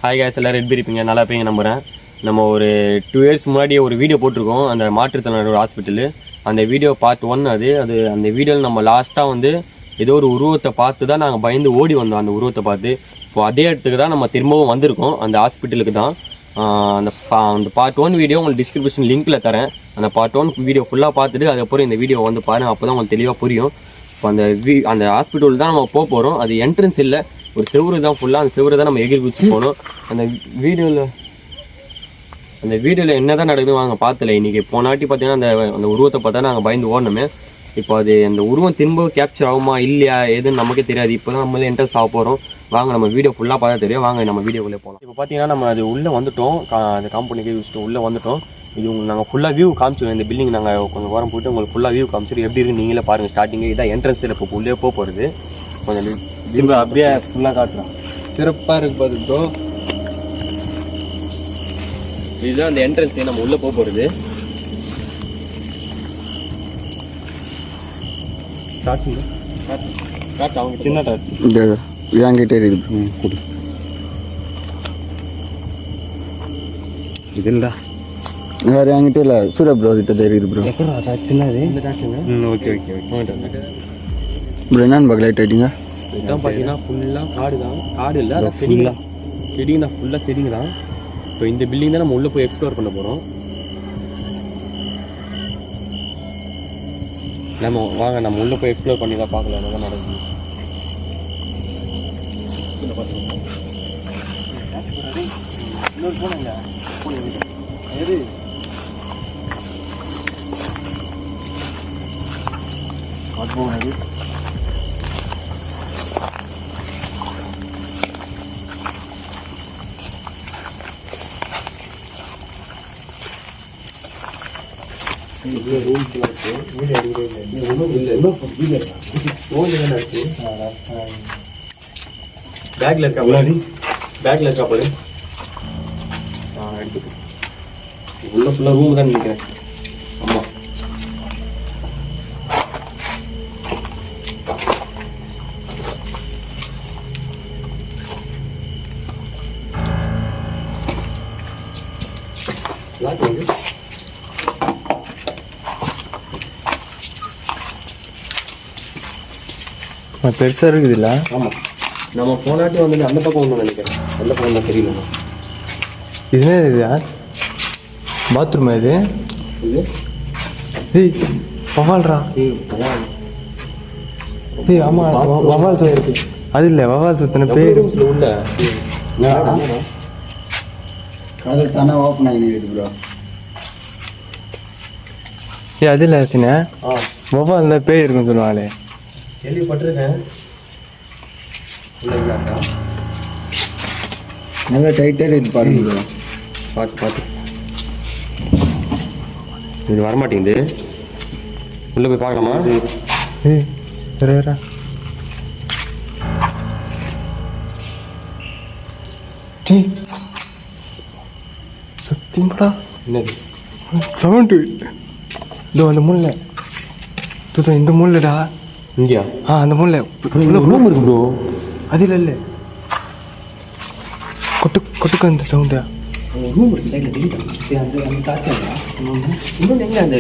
Hi guys, எல்லோரும் எப்படி இருப்பீங்க? நல்லா இருப்பீங்க நம்புகிறேன். நம்ம ஒரு 2 இயர்ஸ் முன்னாடி ஒரு வீடியோ போட்டிருக்கோம், அந்த மாற்றுத்திறனாளி ஹாஸ்பிட்டலு. அந்த வீடியோ பார்ட் 1 அது அந்த வீடியோவில் நம்ம லாஸ்ட்டாக வந்து ஏதோ ஒரு உருவத்தை பார்த்து தான் நாங்கள் பயந்து ஓடி வந்தோம். அந்த உருவத்தை பார்த்து இப்போ அதே இடத்துக்கு தான் நம்ம திரும்பவும் வந்திருக்கோம், அந்த ஹாஸ்பிட்டலுக்கு தான். அந்த பார்ட் 1 வீடியோ உங்களுக்கு டிஸ்கிரிப்ஷன் லிங்க்கில் தரேன். அந்த பார்ட் 1 வீடியோ ஃபுல்லாக பார்த்துட்டு அதுக்கப்புறம் இந்த வீடியோ வந்து பாருங்கள், அப்போ தான் உங்களுக்கு தெளிவாக புரியும். இப்போ அந்த ஹாஸ்பிட்டல் தான் நம்ம போக போகிறோம். அது என்ட்ரன்ஸ் இல்லை, ஒரு செவ்வறு தான் ஃபுல்லாக. அந்த செவ்வறு தான் நம்ம எகிரி குச்சி போகணும். அந்த வீடியோவில் என்ன தான் நடக்குது வாங்க பார்த்தல. இன்றைக்கி போனாட்டி பார்த்தீங்கன்னா அந்த உருவத்தை பார்த்தா நாங்கள் பயந்து ஓடணுமே. இப்போ அந்த உருவம் திரும்ப கேப்சர் ஆகுமா இல்லையா ஏதுன்னு நமக்கே தெரியாது. இப்போ தான் நம்மளே என்ட்ரன்ஸ் ஆக போகிறோம். வாங்க நம்ம வீடியோ ஃபுல்லாக பார்த்தா தெரியும். வாங்க நம்ம வீடியோக்குள்ளே போகலாம். இப்போ பார்த்தீங்கன்னா நம்ம அது உள்ளே வந்துவிட்டோம், அந்த காம்பவுண்டுக்கு வச்சுட்டு உள்ளே வந்துவிட்டோம். இது உங்களுக்கு நாங்கள் ஃபுல்லாக வியூ காமிச்சிடுவோம். இந்த பில்டிங் நாங்கள் கொஞ்சம் வாரம் போய்ட்டு உங்களுக்கு ஃபுல்லாக வியூ காமிச்சிட்டு எப்படி இருக்குது நீங்களே பாருங்கள். ஸ்டார்டிங்கு இதான் என்ட்ரன்ஸில் இப்போ உள்ளே போகிறது. கொஞ்சம் திரும்ப அப்படியே ஃபுல்லாக காட்டுறோம். சிறப்பாக இருக்கு பார்த்துட்டோ. இதுதான் அந்த என்ட்ரன்ஸே நம்ம உள்ளே போகிறது. அவங்க சின்ன டார்ச் என்கிட்டே இருக்குது கொடு. இது இல்லை வேறு என்கிட்ட இல்லை, சூரிய ப்ரோ கிட்ட தெரியுது ப்ரோ. சின்னது இந்த டார்ச்சுங்க. Okay okay okay bro. என்னன்னு பார்க்க லைட் ஆகிட்டீங்க. இதுதான் பார்த்தீங்கன்னா ஃபுல்லாக காடு தான். காடு இல்லை, செடிங்க செடிங்க தான், ஃபுல்லாக செடிங்க தான். இப்போ இந்த பில்டிங் தான் நம்ம உள்ளே போய் எக்ஸ்ப்ளோர் பண்ண போகிறோம். நம்ம வாங்க நம்ம உள்ளே போய் எக்ஸ்ப்ளோர் பண்ணி தான் பார்க்கலாம் என்ன தான் நடக்குது. பேக்ல இருக்கா பாரு, பேக்ல இருக்கா பாரு. எடுத்து உள்ள ஃபுல்லாக ரூம் தான் நினைக்கிறேன். ஆமாம், பெருசாக இருக்குது இல்லை? ஆமாம், நம்ம போனாட்டி வந்து அந்த பக்கம் ஒன்று நினைக்கிறேன். அந்த பக்கம் தான் தெரியல. இதுவே இதுயா பாத்ரூமா இது? இது ஏய் வவால்ரா. ஏய் ஆமாம், வவால் சுத்து. அது இல்லை, வவால் சுத்தின பேர் உள்ள கதவு தானே ஓப்பன் ஆகிடுது ப்ரோ. ஏ அது இல்லை சின்ன வவால் தான் பேய் இருக்குன்னு சொல்லுவாங்களே, கேள்விப்பட்டிருக்கேன். நல்லா டைட்டாக இது பாருங்க. பார்த்து இது வரமாட்டேங்குது. உள்ளே போய் பார்க்கலாமா? ஏய் வேற சத்தியமாடா என்னது சவுண்டு? இதோ அந்த முல்லை, இந்த முள்ளடா. இங்கேயா? அந்த முல்லை ரூம் இருக்கு ப்ரோ. அதில் இல்லை, கொட்டுக்கு அந்த சவுண்டா. ரூம் இருக்கு சைடில் தெரியுதா? அந்த காற்றா இன்னொன்று எங்கே அந்த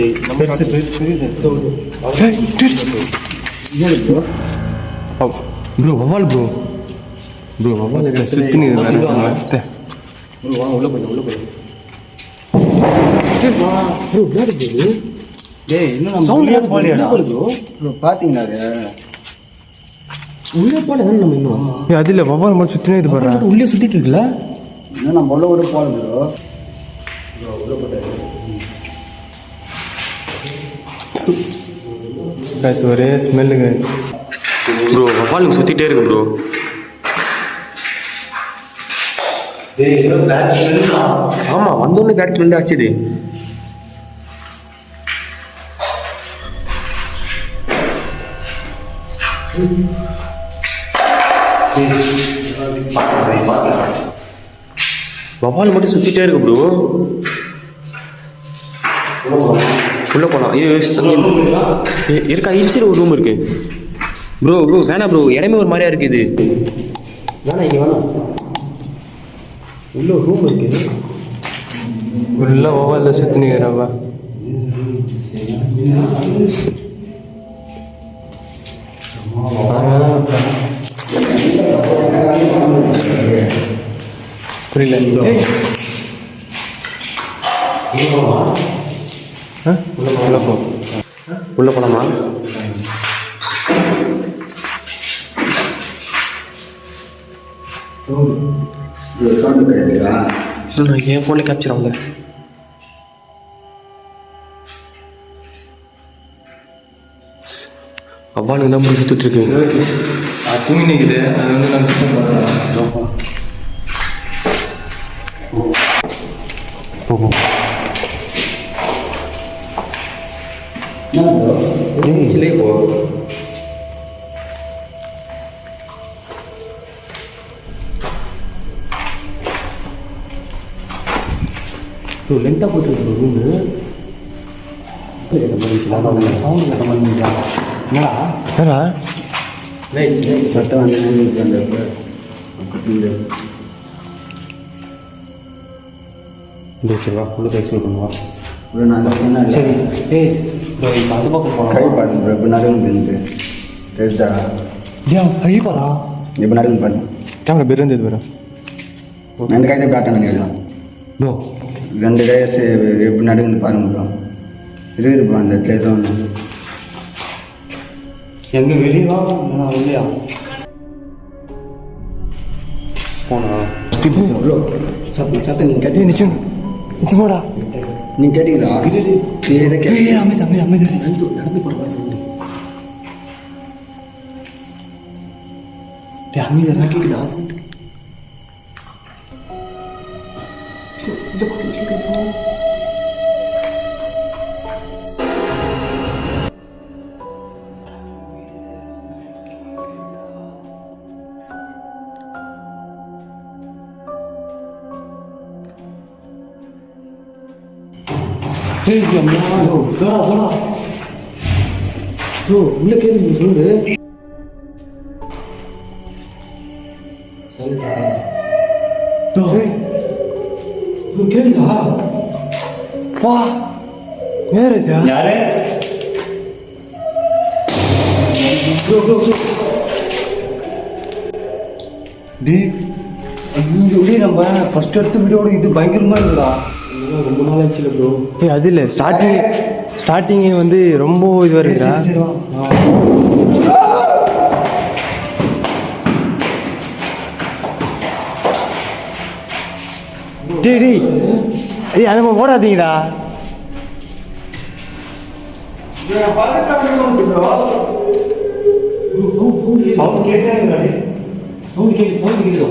ப்ரோ வவால் ப்ரோ. ப்ரோ வவால் சுற்றி ப்ரோ வாங்க உள்ளே போய் ப்ரோ விளையாடு ப்ரோ. டேய் இன்னும் சவுண்ட் போலியாடா ப்ரோ? பார்த்தீங்களா உள்ளே போல தானே நம்ம இன்னும். அது இல்லை, வவ்வால் மட்டும் சுற்றினே இது பண்ணுறேன். உள்ளே சுற்றிட்டு இருக்குல்ல? இன்னும் நம்ம உள்ள ஒரு போல ப்ரோ. ஒரே ஸ்மெல்லுங்க ப்ரோ. வவ்வால் சுற்றிட்டே இருக்கு ப்ரோ. ஆமாம், வந்தோடனே பேட் ஸ்மெல் ஆச்சுது. வவ்வால் மட்டும் சுற்றிட்டே இருக்கு ப்ரோ. உள்ளே போகலாம். இது இருக்கா? இன்சைடு ஒரு ரூம் இருக்கு ப்ரோ. வேணாம் ப்ரோ, இடமே ஒரு மாதிரியா இருக்குது. வேணாம், இங்கே வேணாம். உள்ள ஒரு ரூம் இருக்கு. உள்ள ஓவலில் சுற்றி நிற்கிறப்பா. புரியல. உள்ள போலாமா? என் ஃபோனில் கேப்சர் ஆகல. அவ்வானுக்கு தான் போய் சுற்றிட்டு இருக்கு. தூங்கி நிற்குது. அது வந்து நம்ம லென்த்தாக போட்டுருக்கு ரூமு. சவுண்டு கட்ட பண்ணியா? என்னடா என்னடா சத்தம் வந்து அந்த பக்கத்துல வா உள்ள எக்ஸ்பிளைன் பண்ணுவா. சரி ஏய் இப்போ அந்த பக்கம் போகலாம். கை பாருங்க இப்போ நடுவில் தெரிஞ்சா கை பாரா. இப்போ நடுவில் பாருங்க. கேமரா பேருந்து இது வரும். ரெண்டு கை தான் பேட்டர்ன் பண்ணிடலாம். ப்ரோ ரெண்டு கையை எப்படி நடுவில் பாருங்க ப்ரோ. இருக்குது ப்ரோ அந்த இடத்துல ஏதோ ஒன்று. எங்கே வெளியவா இல்லையா? போனா ப்ரோ சத்தம் நீங்கள் கேட்டீங்க. நிச்சயம் நிச்சயமாடா. நீங்கள் கேட்டீங்களா? கிளியராக கேட்டீங்க. அமைதி அமைதி அமைதி. நடந்து போகிற சவுண்டு அமைதியாக கேட்குதா சவுண்டு? சரி போடா ப்ரோ உள்ள கேட்குது சொல்லு. கேளுடா. வா வேற இதா? யாரு? நம்ம ஃபர்ஸ்ட் எடுத்த வீடியோட இது பயங்கரமாக இருக்குடா. ரொம்ப நாள் ஆச்சுல ப்ரோ. ஏய் அது இல்லை ஸ்டார்டிங்கே வந்து ரொம்ப இது வருதுடா. சரி வா. டேய் ஏய் அதை ஓடாதீங்கடா. சவுண்ட் கேட்டே சவுண்ட் கேட்குது.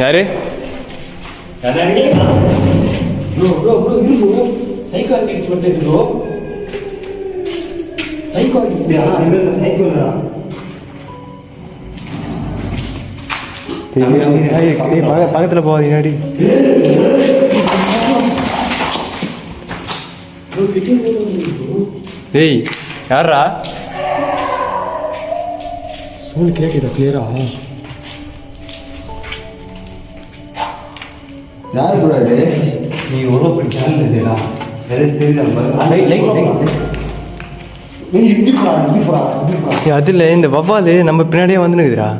யாரு ப்ரோ இரு ப்ரோ. சைக்கோ ஆக்டிவிட்டிஸ் மட்டும் இருக்கு ப்ரோ. சைக்கோ ஆக்டிவிட்டியா? இல்லை சைக்கோ இல்லைடா. பக்கத்தில் போகாதீங்கடி. ஏய் யாரா? சவுண்ட் கேட்குதா கிளியரா? யார் ப்ரோ அது? நீ எவ்வளோ படிச்சாலும் இல்லைடா. எதாவது தெரியல. அது இல்லை இந்த வவ்வால் நம்ம பின்னாடியே வந்துனுக்குதுடா.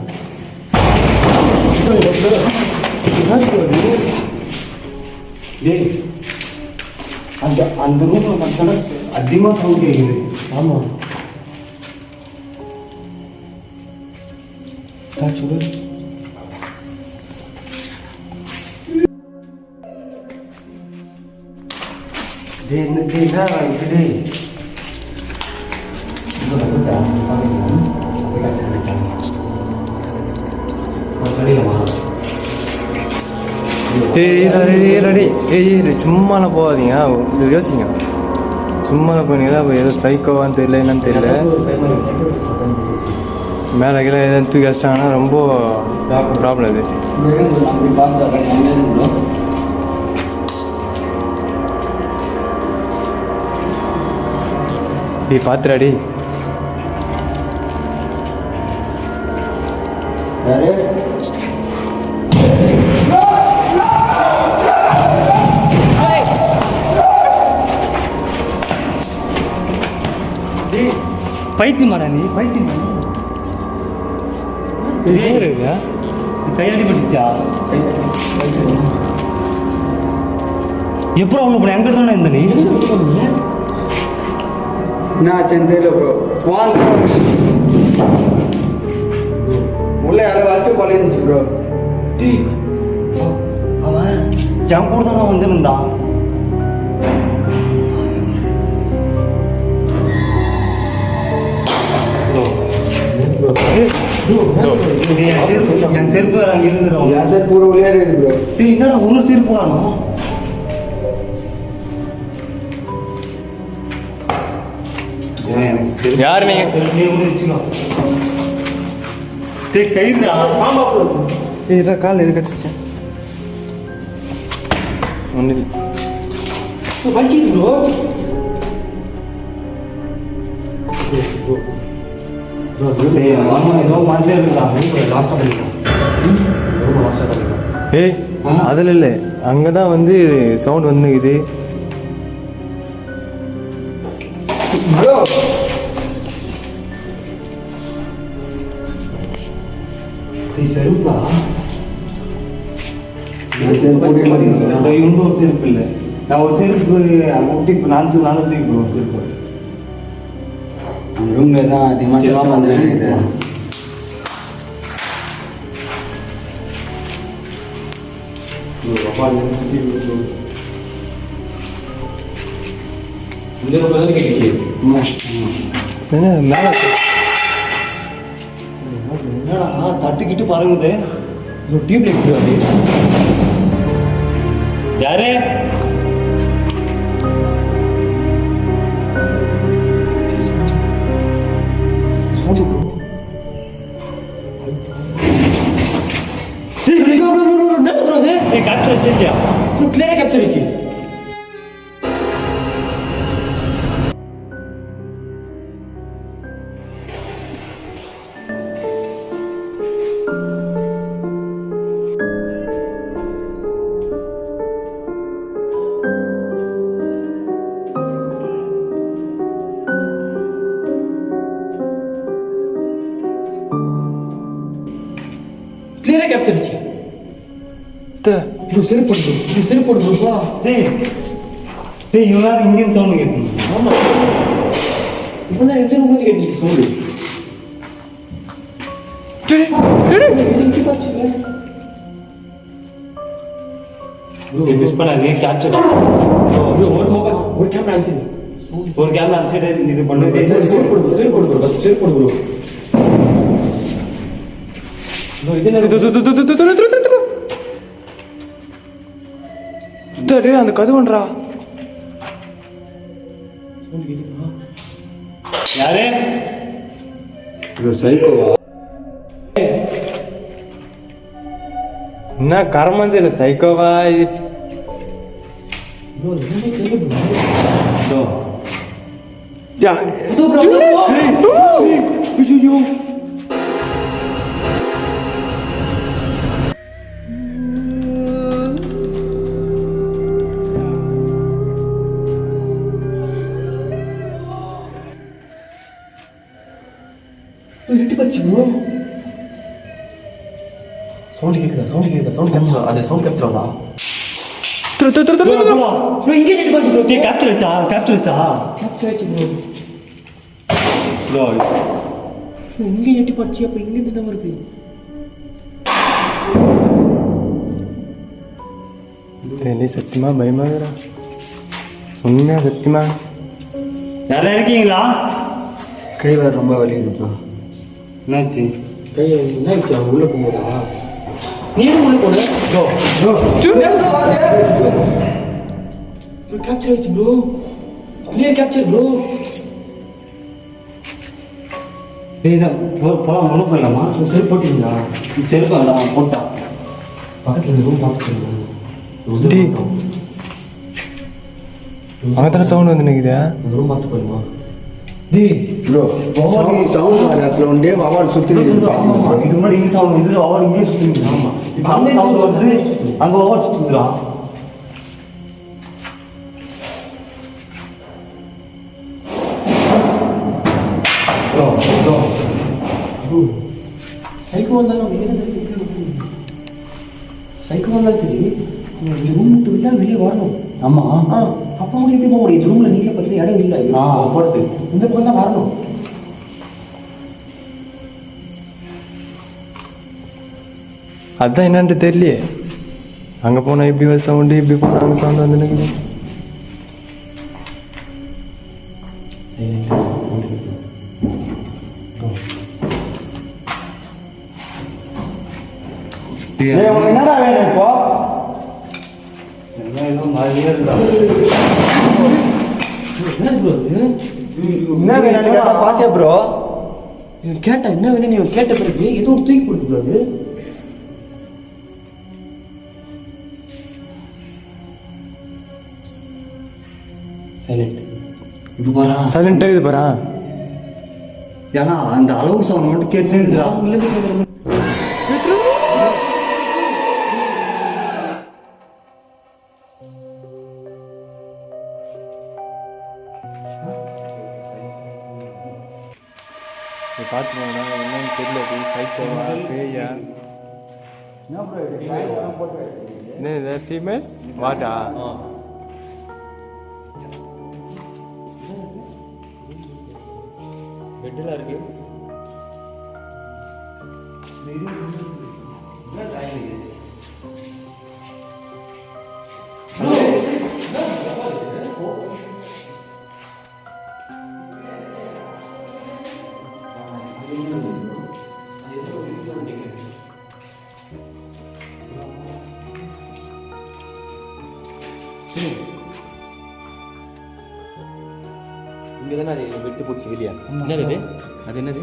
அந்த ரூமில் பார்த்தா அதிகமாக சவுண்ட் கேட்குது. ஆமாம் சொல்லு. சும்மாலாம் போகாதீங்க. யோசிங்க. சும்மா போனீங்கன்னா ஏதோ சைக்கோவான்னு தெரியல என்னன்னு தெரியல. மேலே கீழே எதாவது தூக்கி வச்சிட்டாங்கன்னா ரொம்ப ப்ராப்ளம் இது. டேய் பாத்துடாடி. யாரு பைத்தியமாடா நீ பைத்தியம் கையடி பட்டுச்சா எப்போ அவனு இப்போ எங்கே தானே இருந்த நீ நான் தெரியல ப்ரோ வாங்க உள்ள யாரோ வச்சு பழையிருந்துச்சு ப்ரோ அவன் என் கூட தான் வந்திருந்தான் என் செருப்பு அங்கே இருந்துடும் என் சார் பூரா உள்ளே இருக்குது ப்ரோ என்னடா ஒரு செருப்பு காணும் யார் நீங்க ஏய் கால் எது கத்துச்சேன் ஒன்று ஏய் அதில் இல்லை அங்கே தான் வந்து சவுண்ட் வந்துக்குது ப்ரோ செருப்பா செருப்பு ஒரு செருப்பு இல்லை நான் ஒரு செருப்பு முட்டி நானூற்றி ஒரு செருப்பு ரூம்ல தான் அதிகமாக வந்துருக்குது மேலே என்னடா தட்டுக்கிட்டு பறங்குது டியூப் லைட் யாரு கேப்சர் வச்சிருக்கியா கிளியரா கேப்சர் வச்சு கிளியரா கேப்சர் வச்சு செருப்பு போடுப்பா டேய் இவனா இந்தியன் சவுண்ட் கேட்கணும் ஆமா இவனா இந்தியன் மாதிரி கேட்டுச்சு சவுண்டு மிஸ் பண்ணாதீங்க கேப்சர் ஒரு மொபைல் ஒரு கேமரா அனுப்பிச்சு இது பண்ணு செருப்பு போடு ஃபர்ஸ்ட் செருப்பு போடு அந்த கதுவன்றா யாரு சைக்கோவா என்ன கரமந்து இல்லை சைக்கோவா இது சவுண்ட் கேக்குதா சவுண்ட் கேப்சர் அது சவுண்ட் கேப்சர் தான் இங்கே கேப்சர் வச்சா இங்கே எட்டி பச்சு அப்ப இங்க இருந்து தான் வருது சத்தியமா பயமாகறா உண்மையா சத்தியமா யாரா இருக்கீங்களா கை வேற ரொம்ப வலி இருப்பா என்னாச்சு கை என்னாச்சு அவன் உள்ள போகும்போதா நீ உள்ள போன கேப்சர் ஆயிடுச்சு ப்ரோ கிளியர் கேப்சர் ப்ரோ போலாம் உள்ள போயிடலாமா செருப்பு போட்டீங்களா செருப்பு வேண்டாம் போட்டா பக்கத்தில் ரூம் பார்த்துருக்கோம் அவன் தானே சவுண்ட் வந்து நிற்குதா ரூம் பார்த்து போயிடுமா டேய் ப்ரோ சவுண்ட் வர இடத்துல உண்டே வவால் சுற்றி ஆமா இது முன்னாடி இங்கே சவுண்ட் வந்து அவள் இங்கே சுற்றுங்க. ஆமா இப்போ அங்கே சவுண்ட் வருது அங்கே அவள் சுற்றுதுடா. சைக்கோ வந்தாலும் சைக்கோ வந்தாலும் சரி இந்த ரூம் விட்டு விட்டா வெளியே வரணும். ஆமாம் அப்போ கூட எப்படி போக முடியும்? இந்த ரூமில் நீங்களே பார்த்து இடம் இல்லை போகிறது இந்த பக்கம் தான் வரணும். அதுதான் என்னன்ட்டு தெரியலையே. அங்கே போனால் இப்படி ஒரு சவுண்டு, இப்படி போனால் அங்கே சவுண்டு வந்து நிற்குது. என்னடா வேணும் இப்போ? என்ன வேணும் பாத்தியா ப்ரோ? கேட்டா என்ன வேணும்? நீ கேட்ட பிறகு எதுவும் தூக்கி போட்டுக்கூடாது. சைலண்ட் இப்போ பாரா சைலண்டாக இது பாரா. ஏன்னா அந்த அளவு சவுண்ட் மட்டும் கேட்டுன்னு இருக்கா. பார்த்து போனா என்னன்னு தெரியல. சைக்கோவா பேயா என்ன இது? ஃபீமேல் வாட்டா? பெட்டில் இருக்கு. இங்கே தானே அது வெட்டு பிடிச்சி வெளியா? என்னது இது? அது என்னது?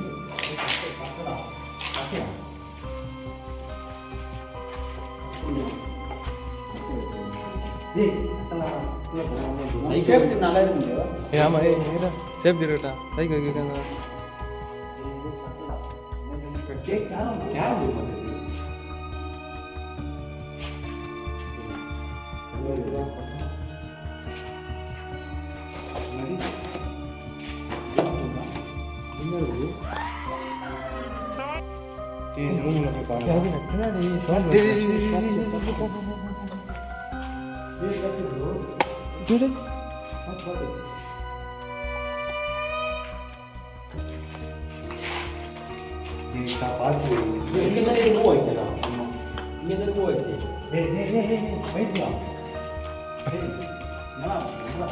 நல்லா இருக்கு. ஆமாம் சேஃப்டி இருக்கட்டா. சைக்கோ கேட்காங்க.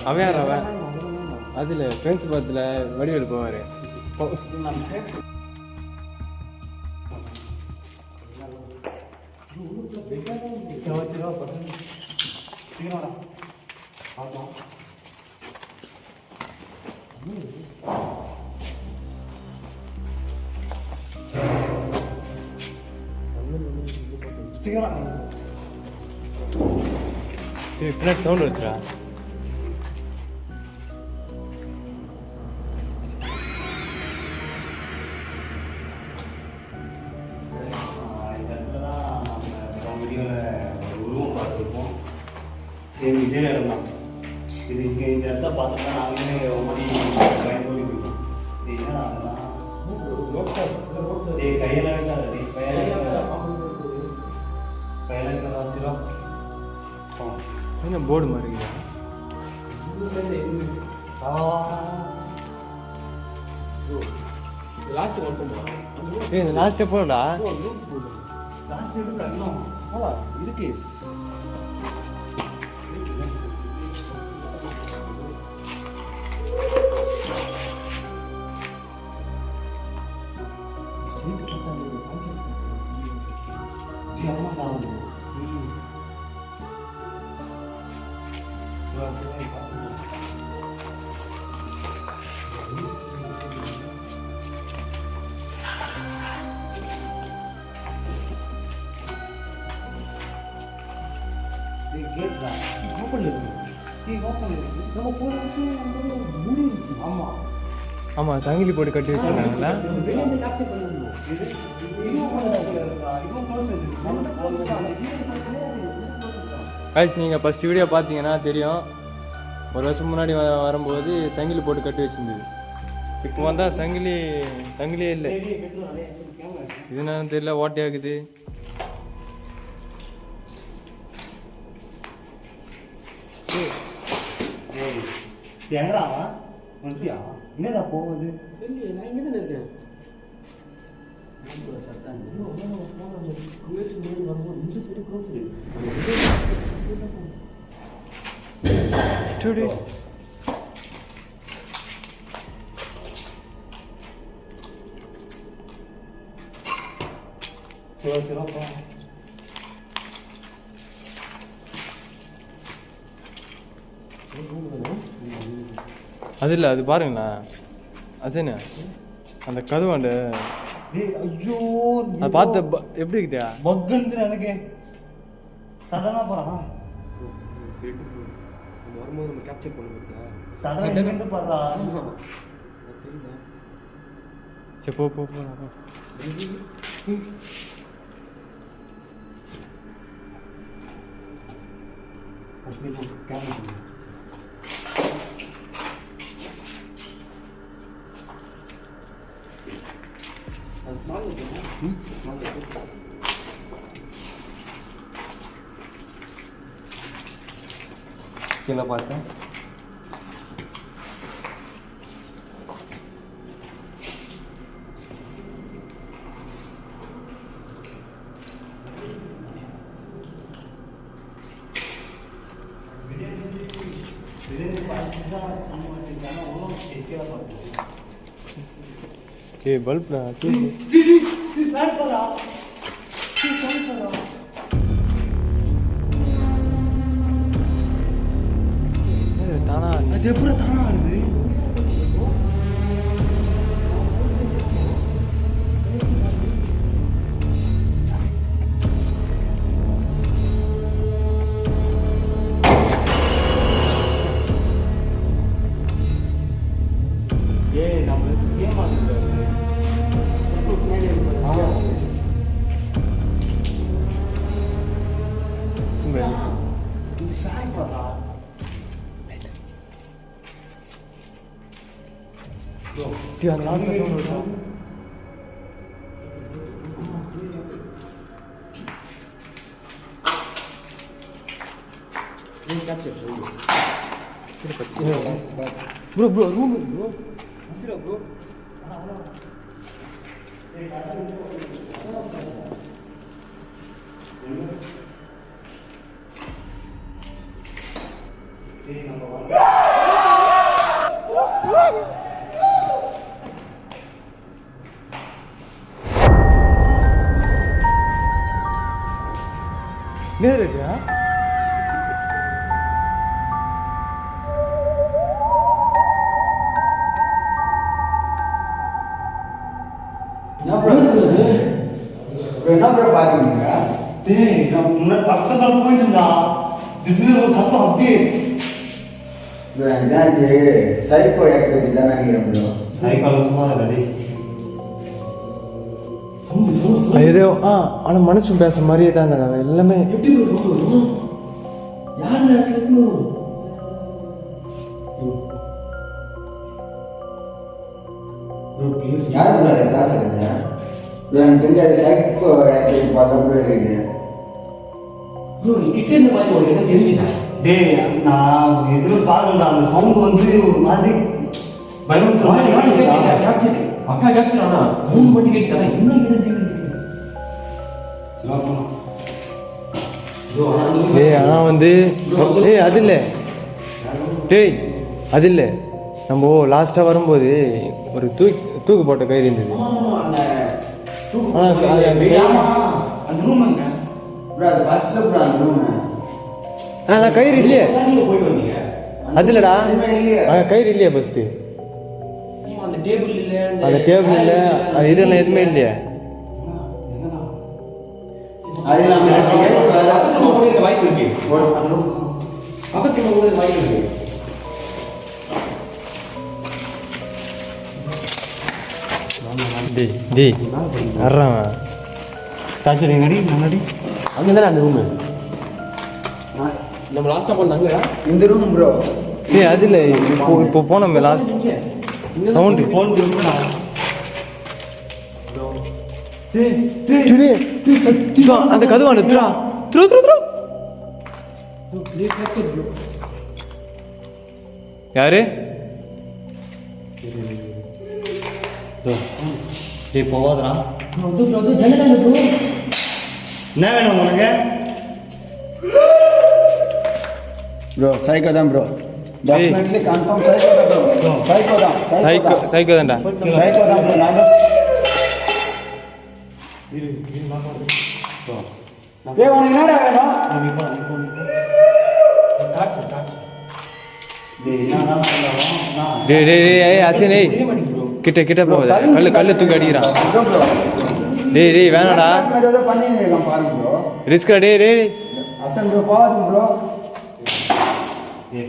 அவன் யார் அவன்? அதில் ஃப்ரெண்ட்ஸ் படத்தில் வடிவேல் போவார். பின்னாடி சவுண்ட் வச்சுரா. சரி இதே இடம் தான் இது. இங்கே இந்த இடத்த பார்த்தோம்னா நாங்களே மணி போயிருக்கோம். இது என்னடா கையெல்லாம் வைக்காது. கையெல்லாம் வச்சுரும். என்ன போர்டு மாதிரி இருக்குதா? லாஸ்ட்டு ஒர்க் பண்ணுவோம். இந்த லாஸ்ட்டே போடா. லாஸ்ட் இருக்கு இன்னும் இருக்கு. நம்ம போன வருஷம் முடிஞ்சிச்சு. ஆமாம் ஆமாம் சங்கிலி போட்டு கட்டி வச்சுருக்காங்களா? காய்ச்சி நீங்கள் ஃபஸ்ட் வீடியோ பார்த்தீங்கன்னா தெரியும். ஒரு வருஷம் முன்னாடி வரும்போது சங்கிலி போட்டு கட்டி வச்சுருந்தது. இப்போ வந்தால் சங்கிலியே இல்லை. இது என்னன்னு தெரியல, ஓட்டையாகுது. எங்கடா வந்துட்டியா? என்னடா போகுது? நான் இங்கே தானே இருக்கேன். அது இல்லை, அது பாருங்களா அசேனு அந்த கதவாண்ட. ஐயோ அதை பார்த்து எப்படி இருக்குதா? பக்குன்னு எனக்கு சடனாக போகிறா. வரும்போது நம்ம கேப்சர் பண்ண பார்த்தியா? சடனாக போகிறா. சரி போ போ போ. கீழே பார்த்தேன். பல்ப் தானா அது எப்படி தானா ஆடுது? Bro bro room bro bro நேரா என்ன ப்ரோ பாத்தீங்க? டேய் நான் முன்னாடி பக்கத்துல போயிட்டு இருந்தா திடீர்னு ஒரு சத்தம் அப்படியே. சைக்கோ ஆக்டிவிட்டி தான் நினைக்கிறேன் ப்ரோ. சைக்கால சும்மா ரெடி ஏதோ ஆனால் மனுஷன் பேசுற மாதிரியே தான் இருந்தாங்க எல்லாமே. எப்படி சொல்லுவோம்? யார் நேரத்துல யார் ப்ரோ அதை பேசுறீங்க? எனக்கு தெரிஞ்ச அது சைக்கோ ஆக்டிவிட்டி பார்த்தா கூட இருக்குது. ப்ரோ நீ கிட்ட இருந்து பார்த்து உனக்கு எதுவும் தெரிஞ்சுதா? டேய் நான் எதுவும் பாருங்க அந்த சவுண்ட் வந்து ஒரு மாதிரி அக்கா கேப்சர் ஆனா சவுண்ட் மட்டும் கேட்டுச்சா இன்னும் ஆனால் வந்து அது இல்லை டேய் அது இல்லை. நம்ம லாஸ்ட்டாக வரும்போது ஒரு தூக்கு போட்ட கயிறு இருந்தது. அந்த ரூம் அங்க நான் கயிறு இல்லையே. போயிட்டு வந்தீங்க அது இல்லைடா, கயிறு இல்லையா ஃபஸ்ட்டு? அந்த டேபிள் இல்ல, அந்த டேபிள் இல்லை, அது இதெல்லாம் எதுவுமே இல்லையா? வாய்ப்பு இருக்கு. பக்கத்துல வாய்ப்பு இருக்கு. டேய் வர்றான் தாச்சடி நடி நடி அங்கே தானே அந்த ரூமு நம்ம லாஸ்ட்டாக போனோம் அங்கே இந்த ரூம் ப்ரோ. டேய் அது இல்லை இப்போ போனோமே லாஸ்ட் சவுண்டு ஃபோன் கொடுங்கடா. அந்த கதவான துரா துரா துரா துரா யாரு டேய் போவாதடா. என்ன வேணும் உனக்கு? ப்ரோ சைக்கோ தான் ப்ரோ. டெஃபினெட்லி கன்ஃபார்ம் சைக்கோ தான் ப்ரோ. சைக்கோ தான். சைக்கோ தான்டா சைக்கோ தான் ப்ரோ. நான் ஏய் உனக்கு என்னடா வேணும்? டேய் அசன் ஏய் கிட்ட போகாத கல்லு தூக்கி அடிக்கிறான். டேய் வேணாடா ஏதோ பண்ணிட்டு இருக்கான் பாருங்க ப்ரோ. ரிஸ்கா டேய் அசன் ப்ரோ போகாதீங்க ப்ரோ. டேய்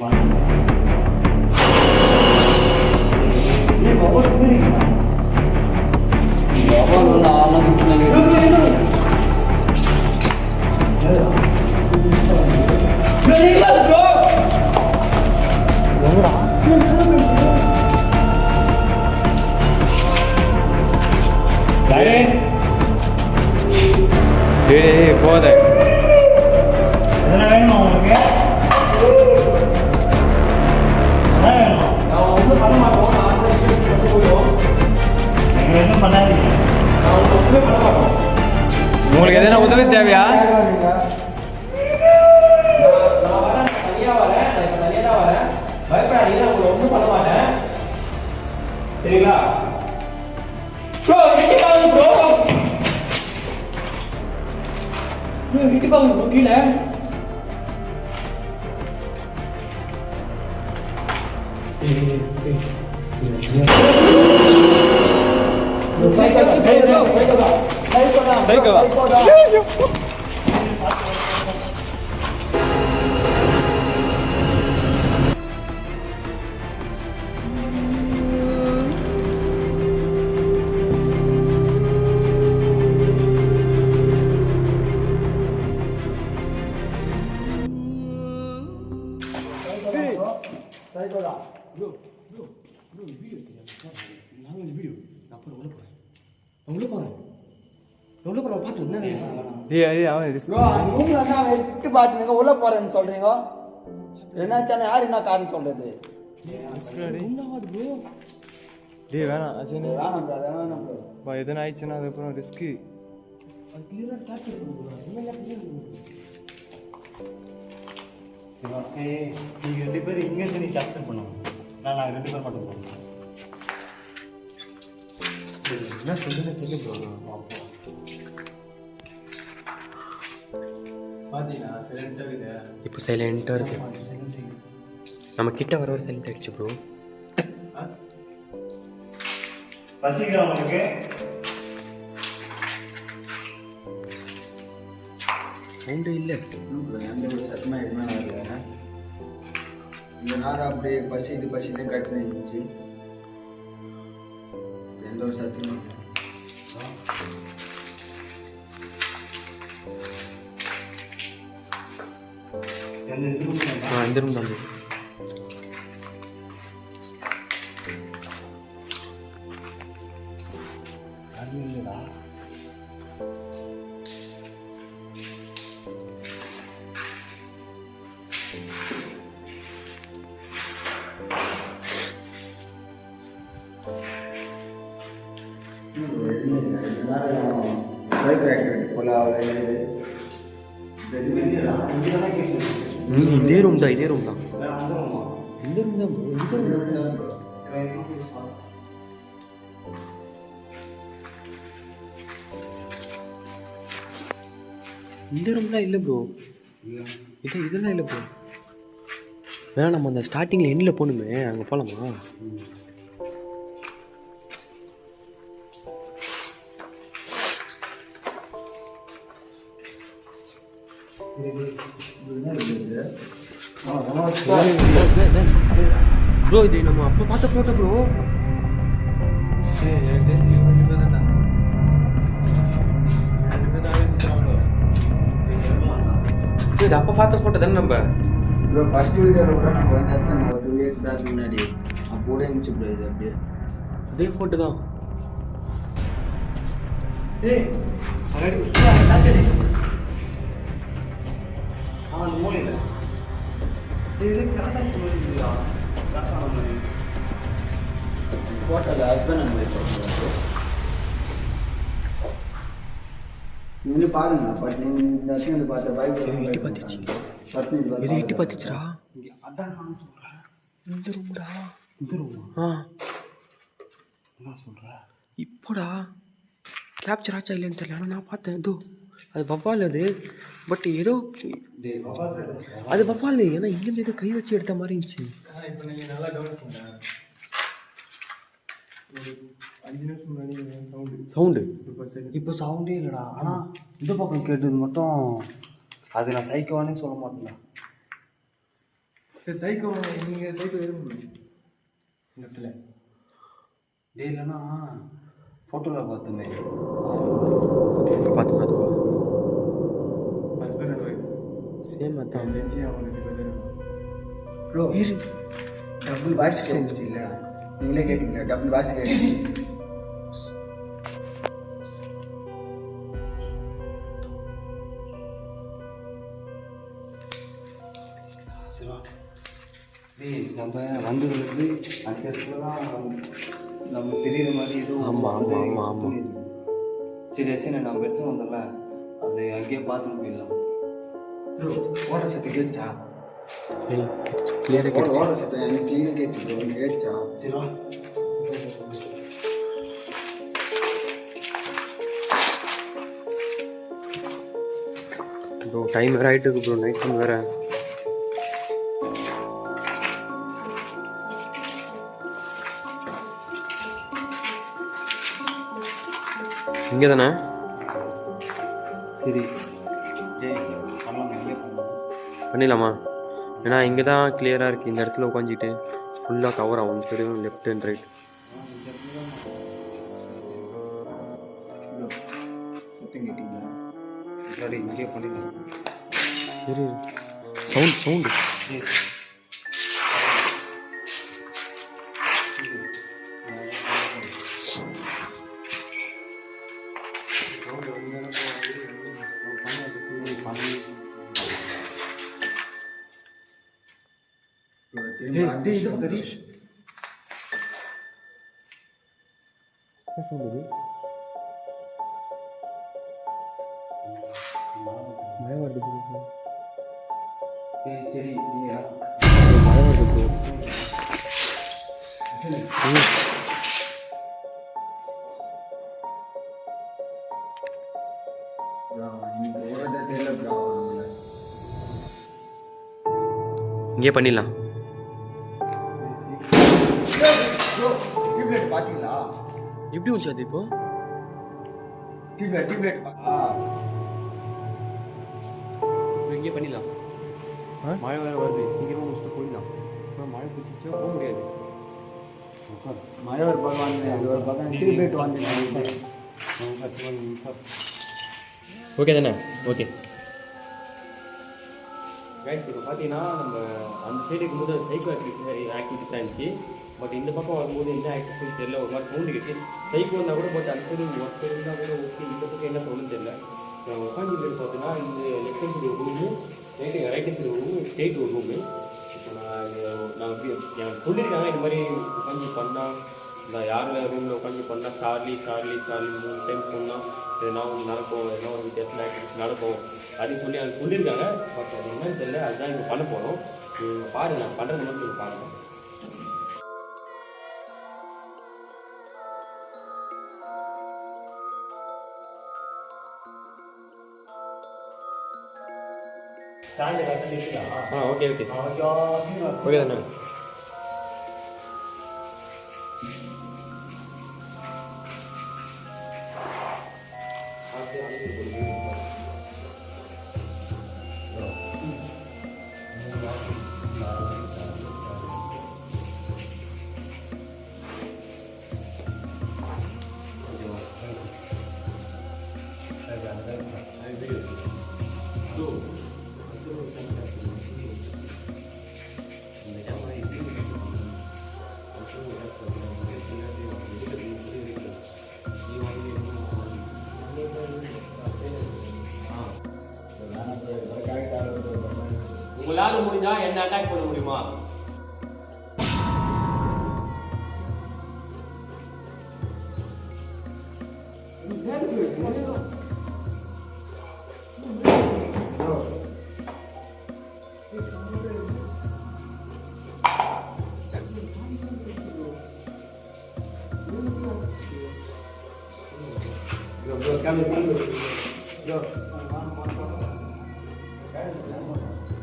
போகாத எதனா வேணுமா உனக்கு? என்ன வேணும்? நீங்க எதுவும் பண்ணாதீங்க. உங்களுக்கு எதனா உதவி தேவையா? சரிங்களா கீழே டேய் அவன் ப்ரோ அந்த ரூம்ல என்ன திட்டு பாத்துங்க உள்ள போறேன்னு சொல்றீங்க. என்னாச்சானே யார் என்ன காரணம் சொல்றது? டேய் வேணாம் அசன் வேணாம் ப்ரோ. வேணாம் ப்ரோ. எதனா ஆயிடுச்சுன்னா அதுக்கப்புறம் ரிஸ்க்கு. நீங்க 2 பேரும் இங்க இருந்து நீ கேப்சர் பண்ணுங்க. நாங்க 2 பேர் மட்டும் போறோம். என்ன சொல்லுன்னு தெரியல ப்ரோ. பாத்தீங்களா சைலண்டா இருக்குது. இப்போ சைலண்டாக இருக்கு. நம்ம கிட்ட வர சைலண்ட் ஆயிடுச்சு ப்ரோ. பசிக்கிறா உனக்கு? சவுண்டு இல்லை. எந்த ஒரு சத்தமா எதுவுமே வரல. இந்த நேரம் அப்படியே பசிதான் கட்டு நின்றுச்சு. எந்த ஒரு சத்தமும் இல்லை. இந்த ரூம் தான் சைக்கோ ஆக்டிவிட்டி போல இதே ரூம் தான் இந்த ரூம் தான் இந்த ரூம்லாம் இல்லை ப்ரோ. இதெல்லாம் இல்லை ப்ரோ. வேணா நம்ம அந்த ஸ்டார்டிங்கில் எண்ணில் போகணுமே, அங்கே போகலாமா? ப்ரோ இது நம்ம அப்போ பார்த்த ஃபோட்டோ ப்ரோ. எனக்கு தெரிஞ்சு இவங்க தான்டா. இது அப்போ பார்த்த ஃபோட்டோ தானே நம்ம ப்ரோ ஃபர்ஸ்ட் வீடியோவில் கூட நம்ம வந்து எடுத்தோம் ஒரு 2 இயர்ஸ் பேக் முன்னாடி அப்போ கூட இருந்துச்சு ப்ரோ இது அப்படியே அதே ஃபோட்டோ தான். அவன் மூலையில் இது கிளாஸ் சொல்லிங்களா கிளாஸ் ஆன மாதிரி ஃபோட்டோவில் ஹஸ்பண்ட் அண்ட் ஒய்ஃப் நீங்க பாருங்க பட் நீங்க இந்த இடத்துல வந்து பார்த்த பைக் எட்டி பார்த்துச்சு. இது எட்டி பார்த்துச்சுடா. அதான் நான் சொல்கிறேன். இந்த ரூம்டா. இந்த ரூமா ஆ என்ன சொல்கிறேன் இப்போடா கேப்சர் ஆச்சா இல்லைன்னு தெரியல. ஆனால் நான் பார்த்தேன் இதோ அது வவ்வால் அது. பட் ஏதோ அது வவ்வால். ஏன்னா இங்கேருந்து ஏதோ கை வச்சு எடுத்த மாதிரி இருந்துச்சு. இப்போ நீங்கள் நல்லா கவனிச்சிங்க. ஒரு 5 நிமிஷம் முன்னாடி சவுண்டு இப்போ சரி. இப்போ சவுண்டே இல்லைடா. ஆனால் இந்த பக்கம் கேட்டது மட்டும் அது நான் சைக்கோவானே சொல்ல மாட்டேன்டா. சரி சைக்கோ நீங்கள் சைக்கோ இருக்கும் இந்த இடத்துல டே இல்லைன்னா ஃபோட்டோவில் பார்த்துமே பார்த்து பார்த்துக்கோ. ஹஸ்பண்ட் அண்ட் ஒய்ஃப் சேம் அதான். தெரிஞ்சு அவங்க 2 பேர் ப்ரோ டபுள் வாய்ஸ் கேட்டுச்சு இல்லை நீங்களே கேட்டீங்க டபுள் வாய்ஸ் கேட்டுச்சு சரிவா டேய் நம்ம வந்ததுலேருந்து அந்த இடத்துலலாம் நம்ம தெரியுற மாதிரி ஏதோ ஆமாம். சரி எஸ்னா நம்ம எடுத்து வந்தோம்ல அது அங்கேயே பார்த்து போயிடலாம். ப்ரோ ஓட சத்து கேட்டுச்சா கிளியராக கேட்டுச்சு. ஓட சத்து எனக்கு க்ளீனாக கேட்டுச்சு ப்ரோ எனக்கு கேட்டுச்சா சரிவா ப்ரோ டைம் வேறு ஆகிட்டு இருக்கு ப்ரோ. நைட் டைம் வேறு. இங்கே தானே சரி டேய் பண்ணலாம் இங்கே பண்ணலாம். பண்ணிடலாமா? ஏன்னா இங்கே தான் கிளியராக இருக்குது. இந்த இடத்துல உட்காந்துட்டு ஃபுல்லாக கவர் ஆகும். சரி லெஃப்ட் அண்ட் ரைட். சத்தம் கேட்டீங்களா சரி இங்கே பண்ணிடலாம். சரி சவுண்டு டேய் இது கடி மழை வருது ப்ரோ. சரி இல்லையா மழை வருது ப்ரோ. இன்னைக்கு ஓடுறதே தெரியல ப்ரோ இங்கே பண்ணிடலாம். டியூப்லைட் பார்த்தீங்களா எப்படி வந்துச்சு அது இப்போ? டியூப்லைட் இங்கே பண்ணிடலாம். மழை வேறு வருது. சீக்கிரமாக முடிச்சுட்டு போயிடலாம். அப்புறம் மழை பிடிச்சிச்சா போக முடியாது. மழை ஒரு பக்கம் வந்து ஒரு பக்கம் டியூப்லைட் வந்து ஓகே தானே? ஓகே கைஸ், இப்போ பார்த்தீங்கன்னா நம்ம அந்த சைடு இருக்கும்போது சைக்கோ ஆக்டிவிட்டிஸாக இருந்துச்சு. பட் இந்த பக்கம் வரும்போது என்ன ஆக்டிவிட்டிஸ் தெரியல. ஒரு மாதிரி சவுண்டு கேட்டு சைக்கோ இருந்தால் கூட பட் அந்த சைடு ஒர்க் இருந்தால் கூட ஓகே. இந்த பக்கம் என்ன சவுண்டுன்னு தெரியல. உட்காந்து பேர் பார்த்தீங்கன்னா இந்த லெஃப்ட் சைடு ஒரு ரூமு, ரைட் சைடு ஒரு ரூமு, ஸ்டேட் ஒரு ரூமு. இப்போ நான் எனக்கு சொல்லியிருக்காங்க இந்த மாதிரி உட்காந்து பண்ணால் இந்த யார் ரூமில் உட்காந்து பண்ணால் சார்லி 3 டைம் சொன்னால் எதனா ஒன்று நடக்கும், எதனா ஒரு வித்தியாசமான ஆக்டிவிட்டிஸ் நடக்கும் அப்படின்னு சொல்லி அவங்க சொல்லியிருக்காங்க. பட் அது என்னன்னு தெரியல. அதுதான் இப்போ பண்ண போகிறோம். நீங்கள் பாருங்கள், நான் பண்ணுறது மட்டும் நீங்கள் பாருங்கள். ஓகே ஓகே தானே? உங்களால் முடிஞ்சா என்ன அட்டாக் பண்ண முடியுமா?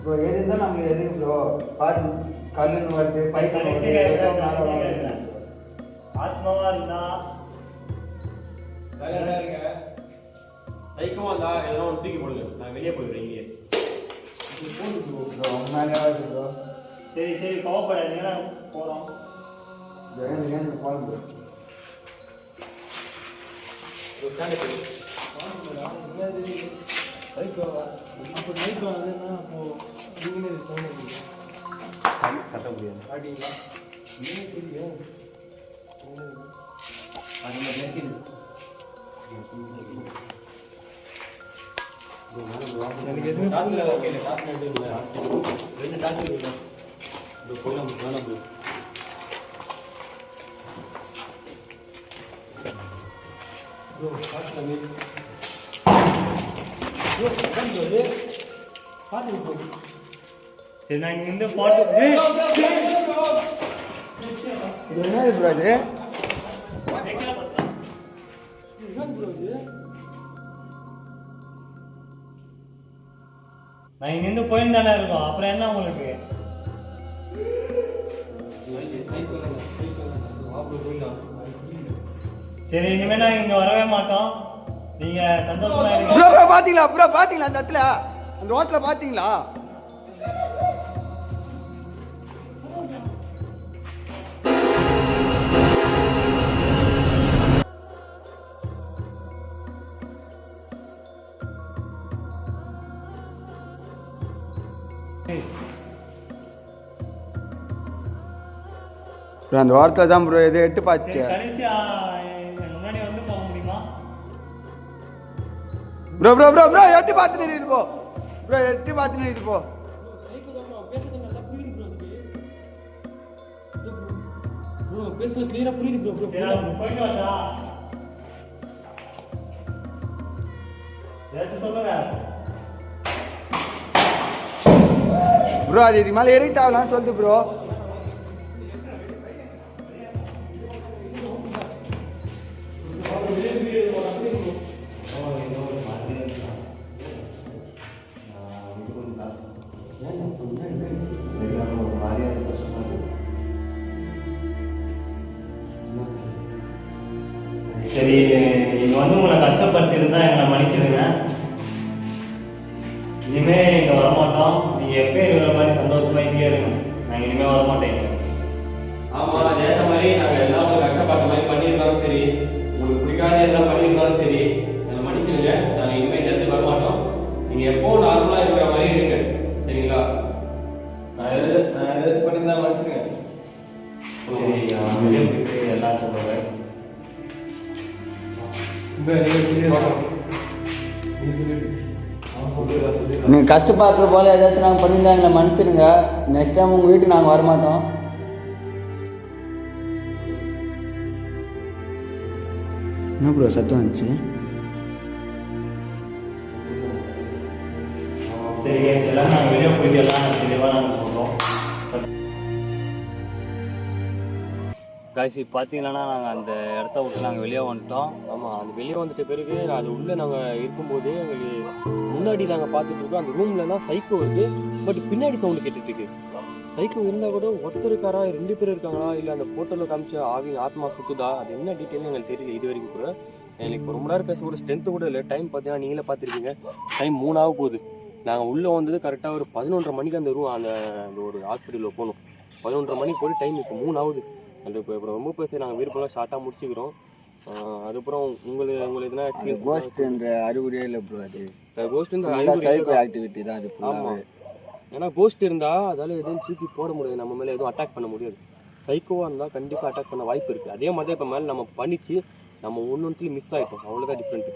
ப்ரோ எது இருந்தாலும் நமக்கு எதுக்கு ப்ரோ பாதி கல்லுன்னு வருது பைப் ஆத்மாவா இருந்தா சைக்கமா இருந்தா எதனா ஒன்று தூக்கி போடுங்க, நான் வெளியே போயிடுறேன் இங்கே. மேலே வருது ப்ரோ. சரி சரி கோவப்படாதீங்க, போறோம். போகலாம் ப்ரோ. அப்போ நைட் வாங்கினா அப்போ நீங்களே கட்ட முடியாது. ஆடிங்களா நீங்க தெரியும் அது மாதிரி இருக்குது. எனக்கு எதுவும் டாஸ்ல ஓகே இல்லை, டாஸ்ல எடுத்துக்கல. 2 டாஸ்க் இருக்குல்ல, இது போகலாம் வேணாம் ப்ரோ. ப்ரோ டாஸ்ல பார்த்து ப்ரோ. சரி நான் இங்க பாட்டு இது என்ன ப்ரோ அது? நான் இங்கிருந்து போயின்னு தானே இருக்கோம், அப்புறம் என்ன உங்களுக்கு? சரி இனிமே நாங்கள் இங்கே வரவே மாட்டோம், நீங்க சந்தோஷமா இருக்கீங்க. ப்ரோ ப்ரோ பாத்தீங்களா ப்ரோ, பாத்தீங்களா அந்த இடத்துல அந்த ரோட்ல பாத்தீங்களா? ப்ரோ அந்த வாரத்தில் தான் ப்ரோ எது எட்டு பாச்சு. கடைசியா முன்னாடி வந்து போக முடியுமா? ப்ரோ ப்ரோ ப்ரோ ப்ரோ எட்டு பார்த்து நிறுத்து போ ப்ரோ, எட்டு பார்த்து நிறுத்து போ. பேசுறது கிளியரா புரியுது ப்ரோ. சரி அவங்க போயிட்டு வரா ஏதாச்சும் சொல்லுங்க ப்ரோ. அது இதுக்கு மேலே எரிக்க தேவலான்னு சொல்லுது ப்ரோ. சரி நீங்க வந்து உங்களை கஷ்டப்படுத்திருந்தா எங்களை மன்னிச்சிடுங்க. இனிமே இங்க வரமாட்டோம், நீங்க எப்பயும் இருக்கிற மாதிரி சந்தோஷமா இங்கே இருங்க. நாங்க இனிமே வரமாட்டேன். ஆமாம், அதேற்ற மாதிரி நாங்கள் எல்லாம் உங்களுக்கு கஷ்டப்படுற மாதிரி பண்ணியிருந்தாலும் சரி, உங்களுக்கு பிடிக்காத எல்லாம் பண்ணியிருந்தாலும் சரி, நாங்கள் மன்னிச்சிடுங்க. நாங்கள் இனிமேல் இந்த இடத்துக்கு வரமாட்டோம். நீங்கள் எப்போ நார்மலாக இருக்கிற மாதிரி இருங்க, சரிங்களா? நான் ஏதாச்சும் பண்ணியிருந்தா மன்னிச்சுங்க. சரி வெளியே போயிட்டு எல்லாம் சொல்லுங்க. நீங்கள் கஷ்டப்படுற போல ஏதாச்சும் நாங்கள் பண்ணியிருந்தா எங்களை மன்னிச்சிடுங்க. நெக்ஸ்ட் டைம் உங்கள் வீட்டுக்கு நாங்கள் வரமாட்டோம். என்ன ப்ரோ சத்தம் வந்துச்சு? சரி கேஸ் எல்லாம் நாங்கள் வெளியே போயிட்டு எல்லாம் தெளிவாக நாங்கள் சொல்கிறோம். காய்ச்சி பார்த்தீங்கன்னா நாங்கள் அந்த இடத்த விட்டு நாங்கள் வெளியே வந்துட்டோம். ஆமாம், அந்த வெளியே வந்துட்ட பிறகு அது உள்ளே நாங்கள் இருக்கும்போது எங்களுக்கு முன்னாடி நாங்கள் பார்த்துட்டு இருக்கோம், அந்த ரூம்லலாம் சைக்கோ வருது. பட் பின்னாடி சவுண்டு கேட்டுட்டு இருக்கு. சைக்கோ இருந்தால் கூட ஒருத்தர் இருக்காரா, 2 பேர் இருக்காங்களா, இல்லை அந்த ஃபோட்டோவில் காமிச்ச ஆத்மா சுற்றுதா, அது என்ன டீட்டெயில்னு எங்களுக்கு தெரியல இது வரைக்கும் கூட. எனக்கு இப்போ ரொம்ப நேரம் பேச கூட ஸ்ட்ரென்த்து கூட இல்லை. டைம் பார்த்தீங்கன்னா நீங்களே பார்த்துருக்கீங்க, டைம் 3 ஆக போகுது. நாங்கள் உள்ளே வந்தது கரெக்டாக ஒரு 11:30 மணிக்கு அந்த அந்த ஒரு ஹாஸ்பிட்டலில் போகணும். 11:30 மணிக்கு போய் டைம் இப்போ 3 ஆகுது. அது இப்போ ரொம்ப பேசி நாங்கள் விருப்பம்லாம் ஷார்ட்டாக முடிச்சுக்கிறோம். அதுக்கப்புறம் உங்களுக்கு எதுனா எக்ஸ்பீரியன்ஸ்? கோஸ்ட் என்ற அறிகுறியே இல்லை ப்ரோ. அது கோஸ்ட் சைக்கோ ஆக்டிவிட்டி தான் அது. ஆமாம், ஏன்னா கோஸ்ட் இருந்தால் அதால் எதுவும் தூக்கி போட முடியாது, நம்ம மேலே எதுவும் அட்டாக் பண்ண முடியாது. சைக்கோவாக இருந்தால் கண்டிப்பாக அட்டாக் பண்ண வாய்ப்பு இருக்குது. அதே மாதிரி இப்போ மேலே நம்ம பண்ணிச்சு நம்ம ஒன்றுத்துலேயும் மிஸ் ஆகிட்டோம், அவ்வளோதான் டிஃப்ரெண்ட்டு.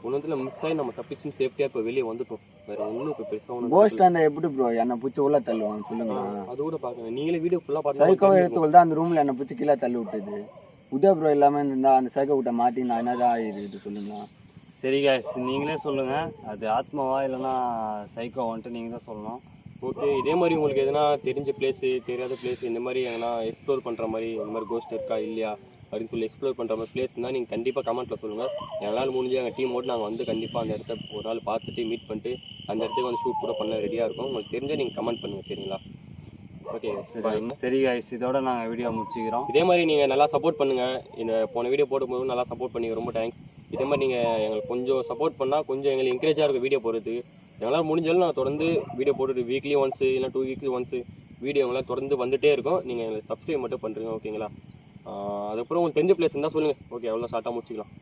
ஒன்றுத்துல மிஸ் ஆகி நம்ம தப்பிச்சுன்னு சேஃப்டியாக இப்போ வெளியே வந்துட்டோம். வேற ஒன்றும் இப்போ பெருசாக கோஸ்ட் அந்த எப்படி ப்ரோ என்னை பிடிச்சி உள்ள தள்ளுவாங்க சொல்லுங்க. அது கூட பார்க்கணும். நீங்களே வீடியோ ஃபுல்லாக சைக்கோவை பார்த்து எடுத்துக்கொள் தான் அந்த ரூமில் என்னை பிடிச்சி கீழே தள்ளி விட்டது. உதய ப்ரோ இல்லாமல் இருந்தால் அந்த சைக்கோ விட்ட மாட்டி நான் என்னதான் ஆகிடுது சொல்லுங்க. சரி guys, நீங்களே சொல்லுங்கள், அது ஆத்மாவா இல்லைன்னா சைக்கோவான்ட்டு நீங்கள் தான் சொல்லணும். ஓகே, இதே மாதிரி உங்களுக்கு எதனா தெரிஞ்ச பிளேஸு தெரியாத பிளேஸ் இந்த மாதிரி எதனா எக்ஸ்ப்ளோர் பண்ணுற மாதிரி இந்த மாதிரி கோஸ்ட் இருக்கா இல்லையா அப்படின்னு சொல்லி எக்ஸ்ப்ளோர் பண்ணுற மாதிரி பிளேஸ்னால் நீங்கள் கண்டிப்பாக கமெண்ட்டில் சொல்லுங்கள். எங்களால் முடிஞ்சு எங்கள் டீமோடு நாங்கள் வந்து கண்டிப்பாக அந்த இடத்த ஒரு நாள் பார்த்துட்டு மீட் பண்ணிட்டு அந்த இடத்துக்கு வந்து ஷூட் கூட பண்ண ரெடியாக இருக்கும். உங்களுக்கு தெரிஞ்சால் நீங்கள் கமெண்ட் பண்ணுங்கள் சரிங்களா? ஓகே சரி guys, இதோட நாங்கள் வீடியோ முடிச்சுக்கிறோம். இதே மாதிரி நீங்கள் நல்லா சப்போர்ட் பண்ணுங்கள். இந்த போன வீடியோ போடும்போது நல்லா சப்போர்ட் பண்ணி ரொம்ப தேங்க்ஸ். இதே மாதிரி நீங்கள் எங்களுக்கு கொஞ்சம் சப்போர்ட் பண்ணால் கொஞ்சம் எங்களுக்கு என்கரேஜாக இருக்கும் வீடியோ போடுறதுக்கு. எங்களால் முடிஞ்சாலும் நான் தொடர்ந்து வீடியோ போட்டுட்டு வீக்லி ஒன்ஸு இல்லை 2 வீக்லி ஒன்ஸு வீடியோ எங்களால் தொடர்ந்து வந்துகிட்டே இருக்கும். நீங்கள் எங்களுக்கு சப்ஸ்கிரைப் மட்டும் பண்ணுறீங்க ஓகேங்களா? அதுக்கப்புறம் உங்களுக்கு தெரிஞ்ச பிளேஸ் இருந்தால் சொல்லுங்கள். ஓகே, அவ்வளோ ஷார்ட்டாக முடிச்சிக்கலாம்.